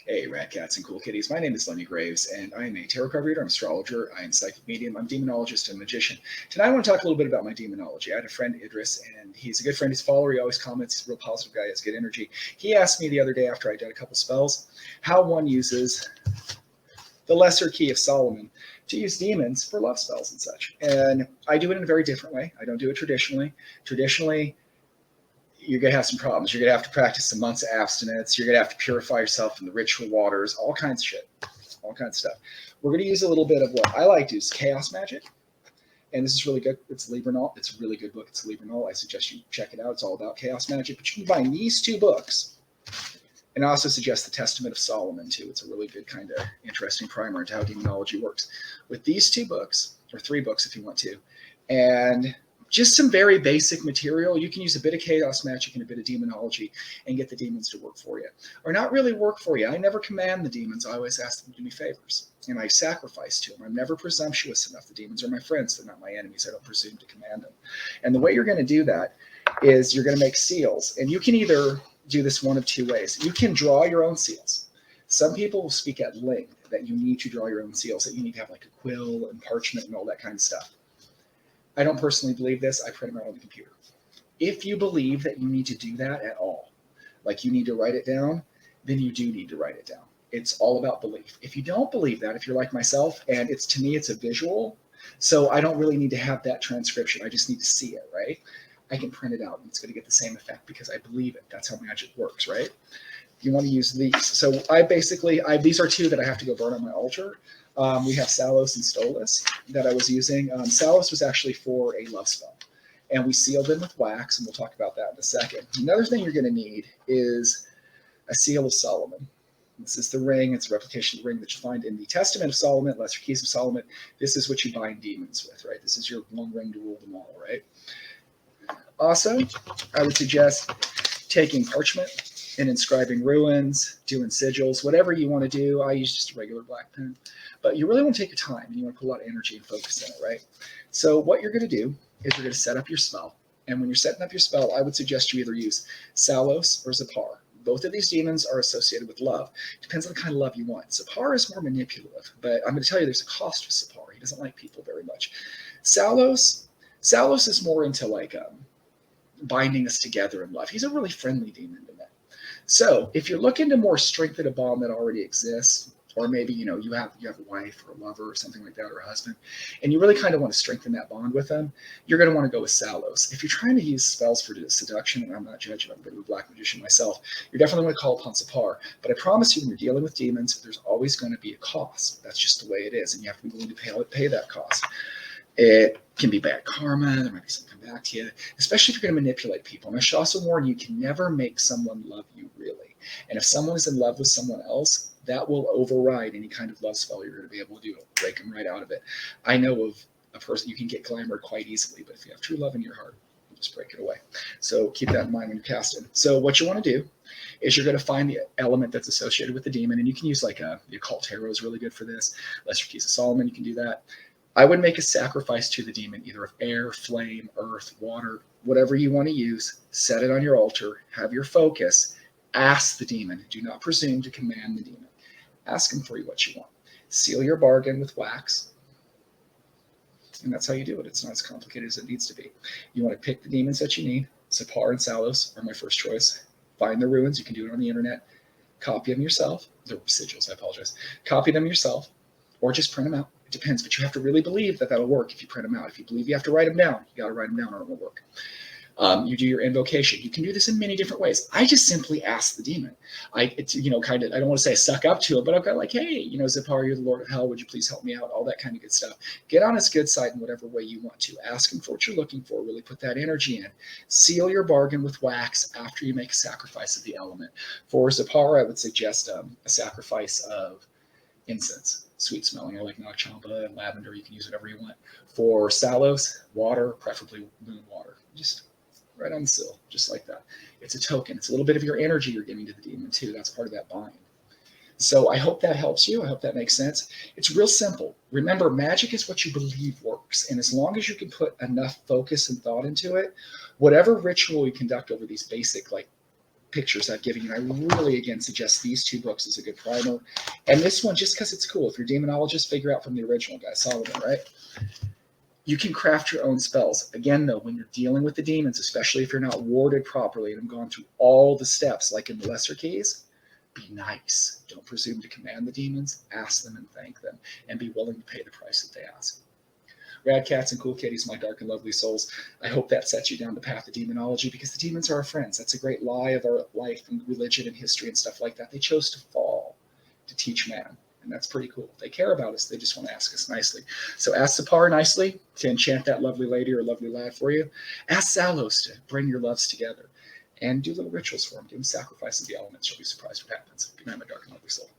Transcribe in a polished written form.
Hey, rat cats and cool kitties. My name is Lenny Graves, and I am a tarot card reader, I'm an astrologer, I am psychic medium, I'm demonologist and magician. Tonight I want to talk a little bit about my demonology. I had a friend, Idris, and he's a good friend. He's a follower. He always comments. He's a real positive guy. He has good energy. He asked me the other day after I did a couple spells how one uses the lesser key of Solomon to use demons for love spells and such. And I do it in a very different way. I don't do it traditionally. Traditionally, you're going to have some problems. You're going to have to practice some months of abstinence. You're going to have to purify yourself in the ritual waters, all kinds of shit, all kinds of stuff. We're going to use a little bit of what I like to use, Chaos Magick. And this is really good. It's Libernal. It's a really good book. It's Libernal. I suggest you check it out. It's all about Chaos Magick. But you can find these two books. And I also suggest the Testament of Solomon, too. It's a really good kind of interesting primer into how demonology works. With these two books, or three books if you want to, and just some very basic material. You can use a bit of Chaos Magick and a bit of demonology and get the demons to work for you. Or not really work for you. I never command the demons. I always ask them to do me favors. And I sacrifice to them. I'm never presumptuous enough. The demons are my friends. They're not my enemies. I don't presume to command them. And the way you're going to do that is you're going to make seals. And you can either do this one of two ways. You can draw your own seals. Some people will speak at length that you need to draw your own seals, that you need to have like a quill and parchment and all that kind of stuff. I don't personally believe this. I print them out on the computer. If you believe that you need to do that at all, like you need to write it down, then you do need to write it down. It's all about belief. If you don't believe that, if you're like myself, and to me, it's a visual, so I don't really need to have that transcription. I just need to see it, right? I can print it out, and it's going to get the same effect because I believe it. That's how magic works, right? You want to use these. So these are two that I have to go burn on my altar. We have Salos and Stolas that I was using. Salos was actually for a love spell, and we sealed them with wax, and we'll talk about that in a second. Another thing you're going to need is a seal of Solomon. This is the ring. It's a replication of the ring that you find in the Testament of Solomon, Lesser Keys of Solomon. This is what you bind demons with, right? This is your one ring to rule them all, right? Also, I would suggest taking parchment and inscribing ruins, doing sigils, whatever you want to do. I use just a regular black pen. But you really want to take your time, and you want to put a lot of energy and focus in it, right? So what you're going to do is you're going to set up your spell. And when you're setting up your spell, I would suggest you either use Salos or Zapar. Both of these demons are associated with love. Depends on the kind of love you want. Zapar is more manipulative, but I'm going to tell you there's a cost with Zapar. He doesn't like people very much. Salos is more into like binding us together in love. He's a really friendly demon to me. So if you're looking to more strengthen a bond that already exists, or maybe you have a wife or a lover or something like that, or a husband, and you really kind of want to strengthen that bond with them, you're going to want to go with Salos. If you're trying to use spells for seduction, and I'm not judging, I'm a bit of a black magician myself, you're definitely going to call upon Sapar. But I promise you, when you're dealing with demons, there's always going to be a cost. That's just the way it is, and you have to be willing to pay that cost. It can be bad karma. There might be something come back to you, especially if you're going to manipulate people. And I should also warn you can never make someone love you really. And if someone is in love with someone else, that will override any kind of love spell you're going to be able to do. It'll break them right out of it. I know of a person you can get glamored quite easily, but if you have true love in your heart, you just break it away. So keep that in mind when you're casting. So what you want to do is you're going to find the element that's associated with the demon, and you can use like the occult tarot is really good for this. Lesser Keys of Solomon, you can do that. I would make a sacrifice to the demon, either of air, flame, earth, water, whatever you want to use. Set it on your altar. Have your focus. Ask the demon. Do not presume to command the demon. Ask him for you what you want. Seal your bargain with wax. And that's how you do it. It's not as complicated as it needs to be. You want to pick the demons that you need. Sapar and Salos are my first choice. Find the ruins. You can do it on the internet. Copy them yourself. They're sigils, I apologize. Copy them yourself, or just print them out. It depends, but you have to really believe that that'll work if you print them out. If you believe you have to write them down, you got to write them down or it won't work. You do your invocation. You can do this in many different ways. I just simply ask the demon. I don't want to say I suck up to it, but I've got like, hey, Zapar, you're the Lord of Hell. Would you please help me out? All that kind of good stuff. Get on his good side in whatever way you want to. Ask him for what you're looking for. Really put that energy in. Seal your bargain with wax after you make a sacrifice of the element. For Zapar, I would suggest a sacrifice of incense, sweet smelling. I like Nag Champa and lavender. You can use whatever you want. For Salos, water, preferably moon water. Just right on the sill, just like that. It's a token. It's a little bit of your energy you're giving to the demon too. That's part of that bind. So I hope that helps you. I hope that makes sense. It's real simple. Remember, magic is what you believe works. And as long as you can put enough focus and thought into it, whatever ritual you conduct over these basic pictures I've given you. I really, again, suggest these two books as a good primer. And this one, just because it's cool. If you're a demonologist, figure out from the original guy, Solomon, right? You can craft your own spells. Again, though, when you're dealing with the demons, especially if you're not warded properly and have gone through all the steps, like in the lesser case, be nice. Don't presume to command the demons. Ask them and thank them, and be willing to pay the price that they ask. Rad cats and cool kitties, my dark and lovely souls. I hope that sets you down the path of demonology, because the demons are our friends. That's a great lie of our life and religion and history and stuff like that. They chose to fall to teach man, and that's pretty cool. They care about us. They just want to ask us nicely. So ask Sapar nicely to enchant that lovely lady or lovely lad for you. Ask Salos to bring your loves together, and do little rituals for him. Give him sacrifice of the elements. You'll be surprised what happens. Good night, my dark and lovely soul.